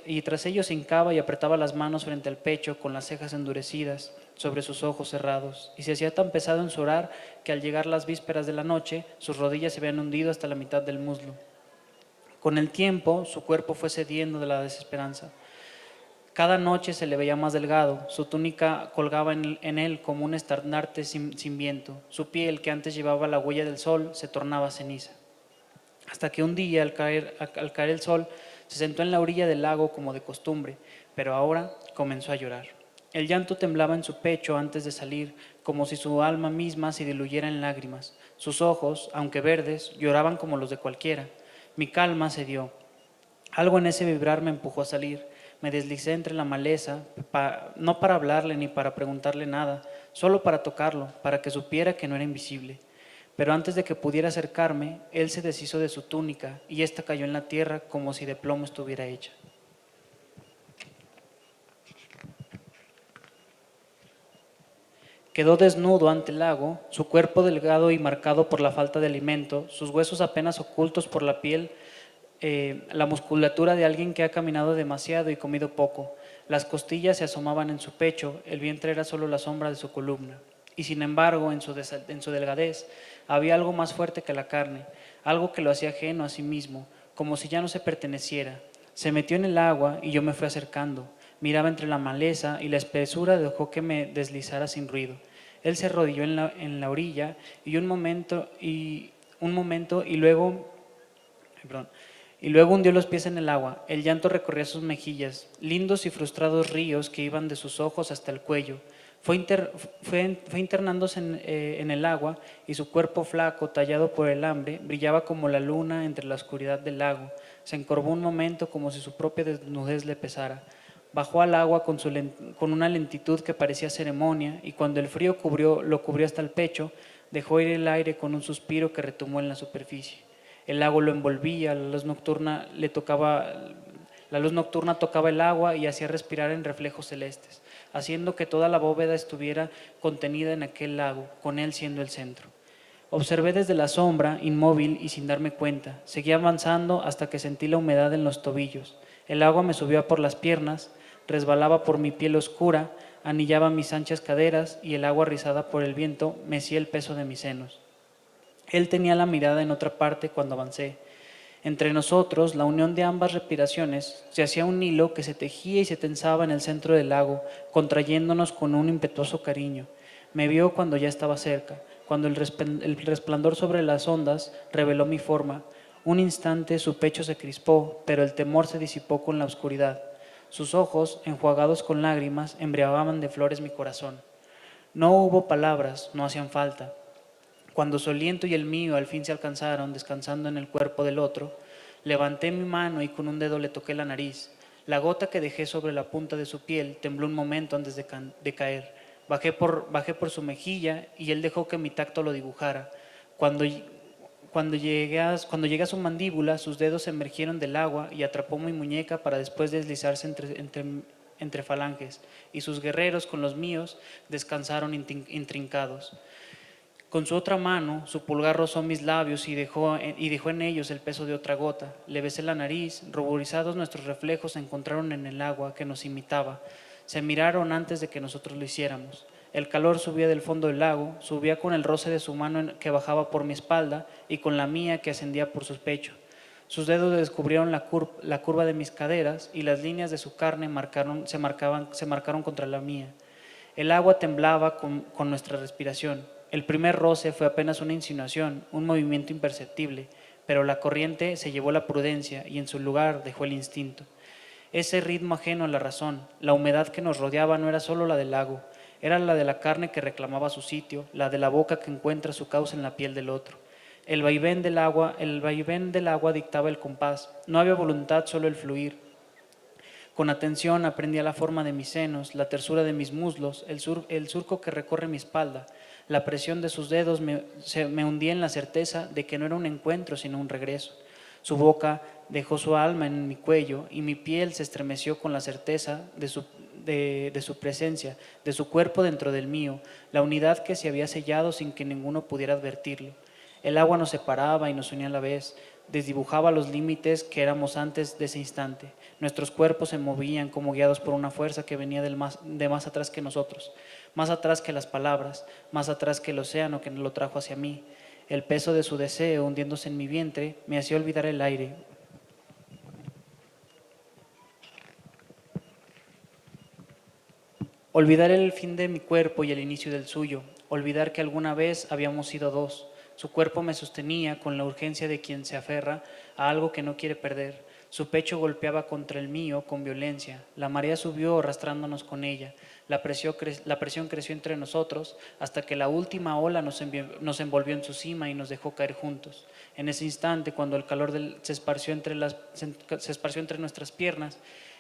hincaba y apretaba las manos frente al pecho, con las cejas endurecidas sobre sus ojos cerrados. Y se hacía tan pesado en su orar que al llegar las vísperas de la noche, sus rodillas se habían hundido hasta la mitad del muslo. Con el tiempo, su cuerpo fue cediendo de la desesperanza. Cada noche se le veía más delgado, su túnica colgaba en él como un estandarte sin viento. Su piel, que antes llevaba la huella del sol, se tornaba ceniza. Hasta que un día, al caer el sol, se sentó en la orilla del lago como de costumbre, pero ahora comenzó a llorar. El llanto temblaba en su pecho antes de salir, como si su alma misma se diluyera en lágrimas. Sus ojos, aunque verdes, lloraban como los de cualquiera. Mi calma cedió. Algo en ese vibrar me empujó a salir. Me deslicé entre la maleza, no para hablarle ni para preguntarle nada, solo para tocarlo, para que supiera que no era invisible. Pero antes de que pudiera acercarme, él se deshizo de su túnica y ésta cayó en la tierra como si de plomo estuviera hecha. Quedó desnudo ante el lago, su cuerpo delgado y marcado por la falta de alimento, sus huesos apenas ocultos por la piel, la musculatura de alguien que ha caminado demasiado y comido poco. Las costillas se asomaban en su pecho, el vientre era solo la sombra de su columna. Y sin embargo, en su delgadez, había algo más fuerte que la carne, algo que lo hacía ajeno a sí mismo, como si ya no se perteneciera. Se metió en el agua y yo me fui acercando. Miraba entre la maleza y la espesura dejó que me deslizara sin ruido. Él se arrodilló en la orilla y un momento y luego hundió los pies en el agua. El llanto recorría sus mejillas, lindos y frustrados ríos que iban de sus ojos hasta el cuello. Fue internándose en el agua y su cuerpo flaco, tallado por el hambre, brillaba como la luna entre la oscuridad del lago. Se encorvó un momento como si su propia desnudez le pesara. Bajó al agua con una lentitud que parecía ceremonia y cuando el frío lo cubrió hasta el pecho, dejó ir el aire con un suspiro que retumbó en la superficie. El lago lo envolvía, la luz nocturna tocaba el agua y hacía respirar en reflejos celestes, haciendo que toda la bóveda estuviera contenida en aquel lago, con él siendo el centro. Observé desde la sombra, inmóvil y sin darme cuenta. Seguí avanzando hasta que sentí la humedad en los tobillos. El agua me subía por las piernas, resbalaba por mi piel oscura, anillaba mis anchas caderas y el agua rizada por el viento mecía el peso de mis senos. Él tenía la mirada en otra parte cuando avancé. Entre nosotros, la unión de ambas respiraciones se hacía un hilo que se tejía y se tensaba en el centro del lago, contrayéndonos con un impetuoso cariño. Me vio cuando ya estaba cerca, cuando el resplandor sobre las ondas reveló mi forma. Un instante su pecho se crispó, pero el temor se disipó con la oscuridad. Sus ojos, enjuagados con lágrimas, embriagaban de flores mi corazón. No hubo palabras, no hacían falta. Cuando su aliento y el mío al fin se alcanzaron, descansando en el cuerpo del otro, levanté mi mano y con un dedo le toqué la nariz. La gota que dejé sobre la punta de su piel tembló un momento antes de caer. Bajé por su mejilla y él dejó que mi tacto lo dibujara. Cuando llegué a su mandíbula, sus dedos emergieron del agua y atrapó mi muñeca para después deslizarse entre falanges, y sus guerreros con los míos descansaron intrincados. Con su otra mano, su pulgar rozó mis labios y dejó en ellos el peso de otra gota. Le besé la nariz, ruborizados nuestros reflejos se encontraron en el agua que nos imitaba. Se miraron antes de que nosotros lo hiciéramos. El calor subía del fondo del lago, subía con el roce de su mano que bajaba por mi espalda y con la mía que ascendía por su pecho. Sus dedos descubrieron la curva de mis caderas y las líneas de su carne se marcaron contra la mía. El agua temblaba con nuestra respiración. El primer roce fue apenas una insinuación, un movimiento imperceptible, pero la corriente se llevó la prudencia y en su lugar dejó el instinto. Ese ritmo ajeno a la razón, la humedad que nos rodeaba no era solo la del lago, era la de la carne que reclamaba su sitio, la de la boca que encuentra su causa en la piel del otro. El vaivén del agua dictaba el compás, no había voluntad, solo el fluir. Con atención aprendía la forma de mis senos, la tersura de mis muslos, el surco que recorre mi espalda. La presión de sus dedos me hundía en la certeza de que no era un encuentro, sino un regreso. Su boca dejó su alma en mi cuello y mi piel se estremeció con la certeza de su presencia, de su cuerpo dentro del mío, la unidad que se había sellado sin que ninguno pudiera advertirlo. El agua nos separaba y nos unía a la vez, desdibujaba los límites que éramos antes de ese instante. Nuestros cuerpos se movían como guiados por una fuerza que venía de más atrás que nosotros, más atrás que las palabras, más atrás que el océano que lo trajo hacia mí. El peso de su deseo hundiéndose en mi vientre me hacía olvidar el aire. Olvidar el fin de mi cuerpo y el inicio del suyo, olvidar que alguna vez habíamos sido dos. Su cuerpo me sostenía con la urgencia de quien se aferra a algo que no quiere perder. Su pecho golpeaba contra el mío con violencia. La marea subió arrastrándonos con ella. La presión creció entre nosotros hasta que la última ola nos envolvió en su cima y nos dejó caer juntos. En ese instante, cuando el calor se esparció entre nuestras piernas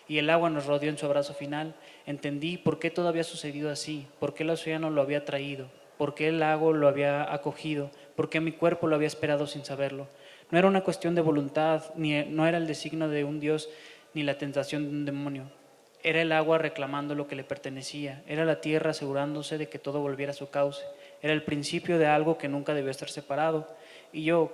y el agua nos rodeó en su abrazo final, entendí por qué todo había sucedido así, por qué el océano lo había traído, por qué el lago lo había acogido, por qué mi cuerpo lo había esperado sin saberlo. No era una cuestión de voluntad, no era el designio de un Dios, ni la tentación de un demonio. Era el agua reclamando lo que le pertenecía, era la tierra asegurándose de que todo volviera a su cauce, era el principio de algo que nunca debió estar separado. Y yo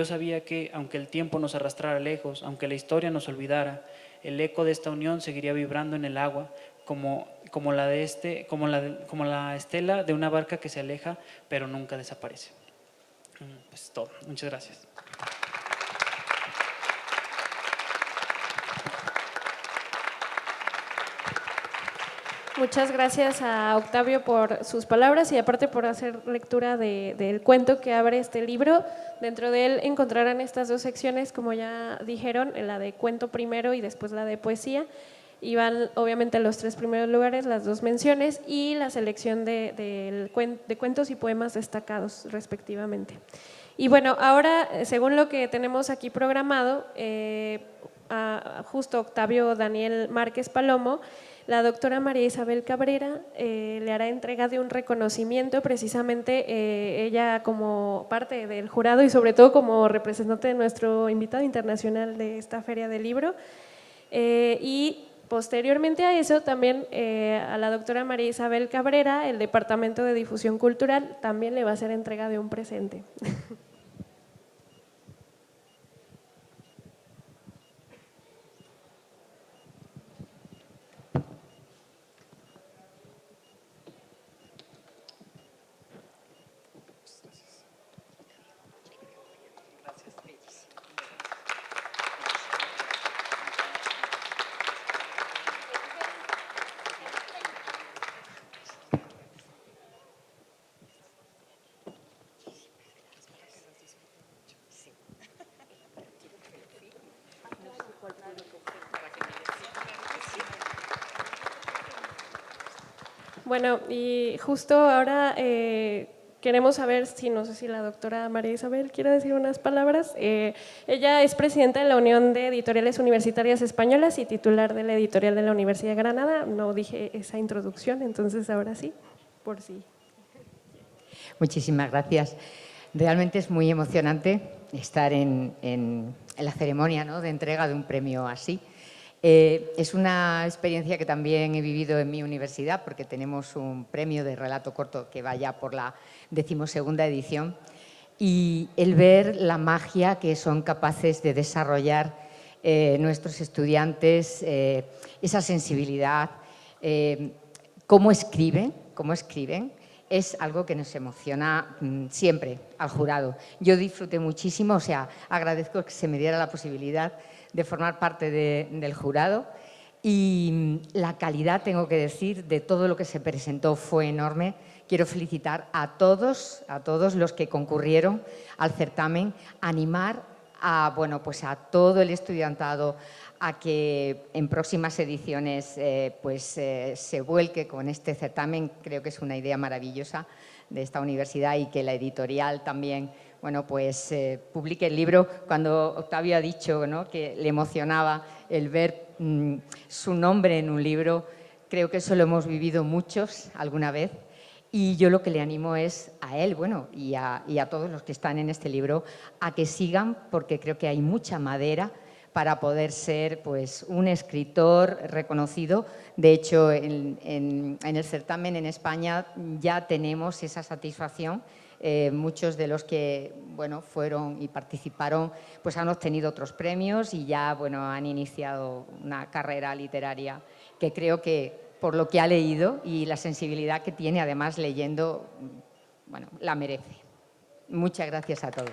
sabía que, aunque el tiempo nos arrastrara lejos, aunque la historia nos olvidara, el eco de esta unión seguiría vibrando en el agua, como la estela de una barca que se aleja, pero nunca desaparece. Pues todo. Muchas gracias. Muchas gracias a Octavio por sus palabras y aparte por hacer lectura del cuento que abre este libro. Dentro de él encontrarán estas dos secciones, como ya dijeron, la de cuento primero y después la de poesía. Y van obviamente los 3 primeros lugares, las 2 menciones y la selección de cuentos y poemas destacados respectivamente. Y bueno, ahora según lo que tenemos aquí programado, justo Octavio Daniel Márquez Palomo, la doctora María Isabel Cabrera le hará entrega de un reconocimiento, precisamente ella como parte del jurado y sobre todo como representante de nuestro invitado internacional de esta Feria del Libro. Y posteriormente a eso también a la doctora María Isabel Cabrera, el Departamento de Difusión Cultural también le va a hacer entrega de un presente. Bueno, y justo ahora queremos saber si, no sé si la doctora María Isabel quiere decir unas palabras. Ella es presidenta de la Unión de Editoriales Universitarias Españolas y titular de la editorial de la Universidad de Granada. No dije esa introducción, entonces ahora sí, por sí. Muchísimas gracias. Realmente es muy emocionante estar en la ceremonia, ¿no?, de entrega de un premio así. Es una experiencia que también he vivido en mi universidad porque tenemos un premio de relato corto que va ya por la 12ª edición y el ver la magia que son capaces de desarrollar nuestros estudiantes, esa sensibilidad, cómo escriben, es algo que nos emociona siempre al jurado. Yo disfruté muchísimo, o sea, agradezco que se me diera la posibilidad de formar parte del jurado y la calidad, tengo que decir, de todo lo que se presentó fue enorme. Quiero felicitar a todos los que concurrieron al certamen, animar a, bueno, pues a todo el estudiantado a que en próximas ediciones se vuelque con este certamen. Creo que es una idea maravillosa de esta universidad y que la editorial también, bueno, pues publique el libro. Cuando Octavio ha dicho, ¿no?, que le emocionaba el ver su nombre en un libro, creo que eso lo hemos vivido muchos alguna vez y yo lo que le animo es a él, bueno, y a todos los que están en este libro a que sigan, porque creo que hay mucha madera para poder ser, pues, un escritor reconocido. De hecho, en el certamen en España ya tenemos esa satisfacción. Muchos de los que, bueno, fueron y participaron pues han obtenido otros premios y ya, bueno, han iniciado una carrera literaria que creo que, por lo que ha leído y la sensibilidad que tiene, además leyendo, bueno, la merece. Muchas gracias a todos.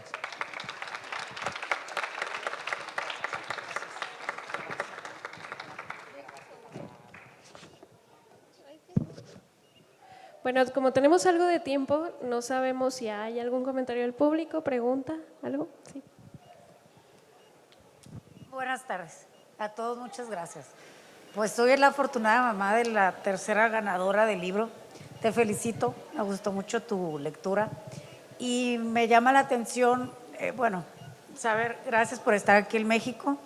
Bueno, como tenemos algo de tiempo, no sabemos si hay algún comentario del público, pregunta, algo. Sí. Buenas tardes a todos, muchas gracias. Pues soy la afortunada mamá de la tercera ganadora del libro. Te felicito, me gustó mucho tu lectura y me llama la atención, saber, gracias por estar aquí en México.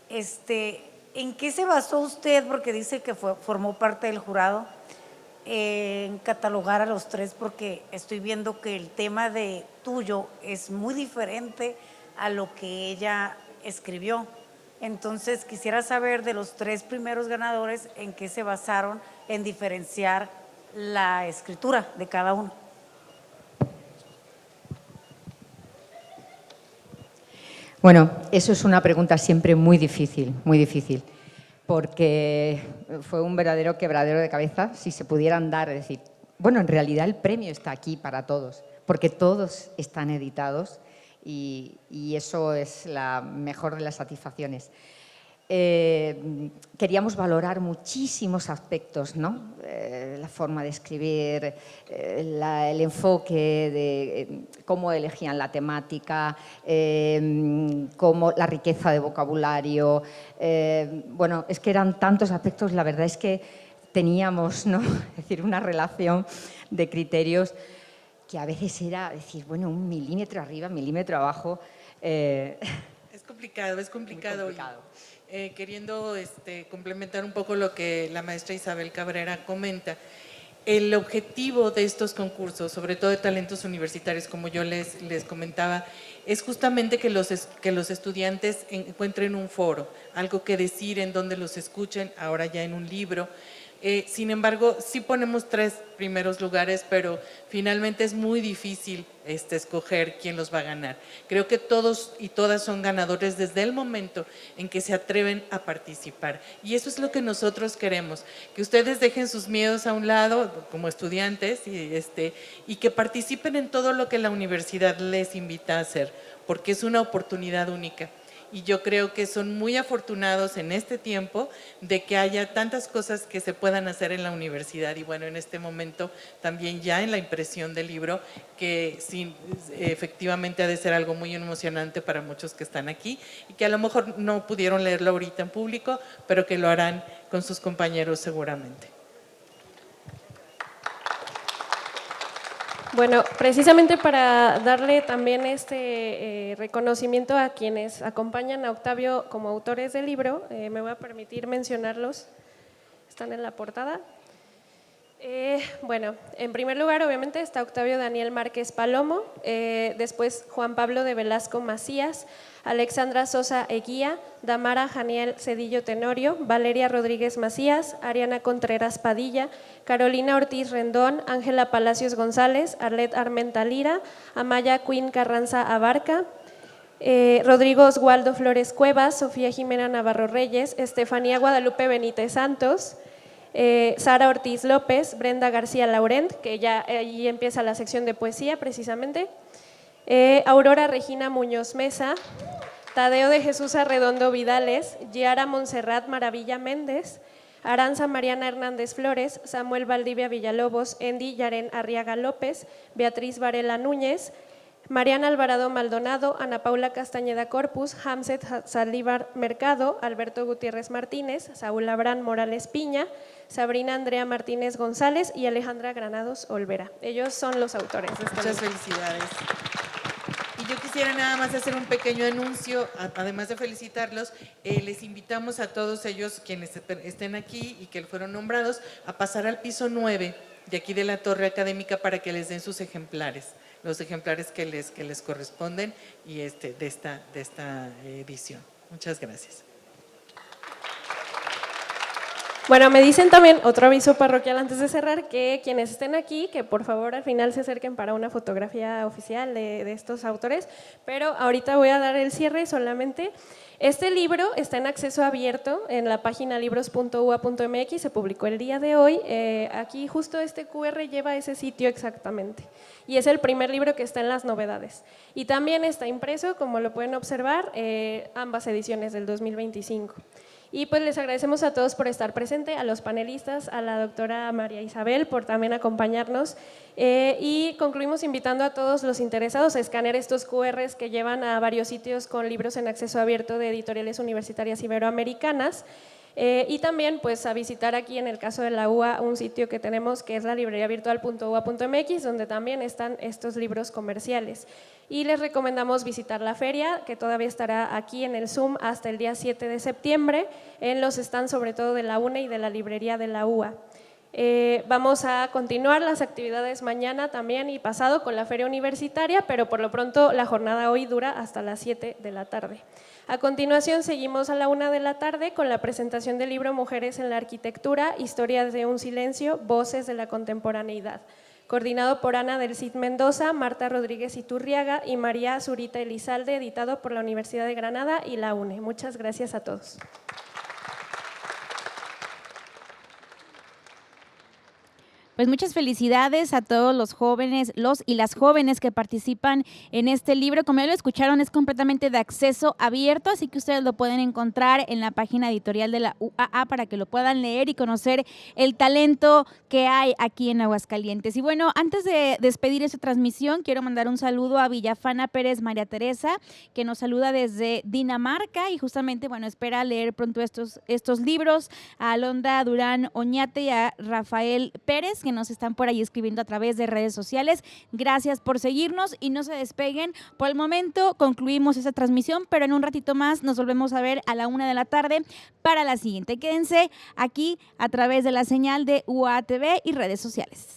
¿En qué se basó usted? Porque dice que formó parte del jurado. En catalogar a los 3, porque estoy viendo que el tema tuyo es muy diferente a lo que ella escribió. Entonces quisiera saber de los 3 primeros ganadores en qué se basaron en diferenciar la escritura de cada uno. Bueno, eso es una pregunta siempre muy difícil, porque fue un verdadero quebradero de cabeza si se pudieran dar, es decir, bueno, en realidad el premio está aquí para todos, porque todos están editados y eso es la mejor de las satisfacciones. Queríamos valorar muchísimos aspectos, ¿no? La forma de escribir, el enfoque de cómo elegían la temática, cómo la riqueza de vocabulario. Bueno, es que eran tantos aspectos, la verdad es que teníamos, ¿no? Es decir, una relación de criterios que a veces era decir, bueno, 1 milímetro arriba, 1 milímetro abajo. Es complicado, es complicado. Muy complicado. Queriendo complementar un poco lo que la maestra Isabel Cabrera comenta, el objetivo de estos concursos, sobre todo de talentos universitarios, como yo les comentaba, es justamente que los estudiantes encuentren un foro, algo que decir, en donde los escuchen, ahora ya en un libro. Sin embargo, sí ponemos 3 primeros lugares, pero finalmente es muy difícil escoger quién los va a ganar. Creo que todos y todas son ganadores desde el momento en que se atreven a participar. Y eso es lo que nosotros queremos, que ustedes dejen sus miedos a un lado como estudiantes y que participen en todo lo que la universidad les invita a hacer, porque es una oportunidad única. Y yo creo que son muy afortunados en este tiempo de que haya tantas cosas que se puedan hacer en la universidad. Y bueno, en este momento también ya en la impresión del libro, que sí, efectivamente ha de ser algo muy emocionante para muchos que están aquí y que a lo mejor no pudieron leerlo ahorita en público, pero que lo harán con sus compañeros seguramente. Bueno, precisamente para darle también reconocimiento a quienes acompañan a Octavio como autores del libro, me voy a permitir mencionarlos, están en la portada. Bueno, en primer lugar obviamente está Octavio Daniel Márquez Palomo, después Juan Pablo de Velasco Macías, Alexandra Sosa Eguía, Damara Janiel Cedillo Tenorio, Valeria Rodríguez Macías, Ariana Contreras Padilla, Carolina Ortiz Rendón, Ángela Palacios González, Arlet Armenta Lira, Amaya Quinn Carranza Abarca, Rodrigo Oswaldo Flores Cuevas, Sofía Jimena Navarro Reyes, Estefanía Guadalupe Benítez Santos, Sara Ortiz López, Brenda García Laurent, que ya allí empieza la sección de poesía precisamente, Aurora Regina Muñoz Mesa, Tadeo de Jesús Arredondo Vidales, Giara Montserrat Maravilla Méndez, Aranza Mariana Hernández Flores, Samuel Valdivia Villalobos, Endy Yaren Arriaga López, Beatriz Varela Núñez, Mariana Alvarado Maldonado, Ana Paula Castañeda Corpus, Hamset Saldívar Mercado, Alberto Gutiérrez Martínez, Saúl Abraham Morales Piña, Sabrina Andrea Martínez González y Alejandra Granados Olvera. Ellos son los autores de este Muchas libro. felicidades. Y yo quisiera nada más hacer un pequeño anuncio, además de felicitarlos, les invitamos a todos ellos quienes estén aquí y que fueron nombrados a pasar al piso 9 de aquí de la Torre Académica para que les den sus ejemplares, los ejemplares que les corresponden y de esta edición. Muchas gracias. Bueno, me dicen también, otro aviso parroquial antes de cerrar, que quienes estén aquí, que por favor al final se acerquen para una fotografía oficial de estos autores, pero ahorita voy a dar el cierre solamente. Este libro está en acceso abierto en la página libros.ua.mx, se publicó el día de hoy. Aquí justo este QR lleva a ese sitio exactamente y es el primer libro que está en las novedades. Y también está impreso, como lo pueden observar, ambas ediciones del 2025. Y pues les agradecemos a todos por estar presente, a los panelistas, a la doctora María Isabel por también acompañarnos y concluimos invitando a todos los interesados a escanear estos QRs que llevan a varios sitios con libros en acceso abierto de editoriales universitarias iberoamericanas y también pues a visitar aquí en el caso de la UA un sitio que tenemos que es la librería virtual.ua.mx donde también están estos libros comerciales. Y les recomendamos visitar la feria, que todavía estará aquí en el Zoom hasta el día 7 de septiembre, en los stands sobre todo de la UNE y de la librería de la UA. Vamos a continuar las actividades mañana también y pasado con la feria universitaria, pero por lo pronto la jornada hoy dura hasta las 7 de la tarde. A continuación seguimos a la 1 de la tarde con la presentación del libro Mujeres en la Arquitectura, Historias de un Silencio, Voces de la Contemporaneidad, coordinado por Ana del Cid Mendoza, Marta Rodríguez Iturriaga y María Zurita Elizalde, editado por la Universidad de Granada y la UNE. Muchas gracias a todos. Pues muchas felicidades a todos los jóvenes, los y las jóvenes que participan en este libro. Como ya lo escucharon, es completamente de acceso abierto, así que ustedes lo pueden encontrar en la página editorial de la UAA para que lo puedan leer y conocer el talento que hay aquí en Aguascalientes. Y bueno, antes de despedir esta transmisión, quiero mandar un saludo a Villafana Pérez María Teresa, que nos saluda desde Dinamarca y justamente, bueno, espera leer pronto estos libros, a Alondra Durán Oñate y a Rafael Pérez, que nos están por ahí escribiendo a través de redes sociales. Gracias por seguirnos y no se despeguen. Por el momento concluimos esta transmisión, pero en un ratito más nos volvemos a ver a la 1 de la tarde para la siguiente. Quédense aquí a través de la señal de UAA TV y redes sociales.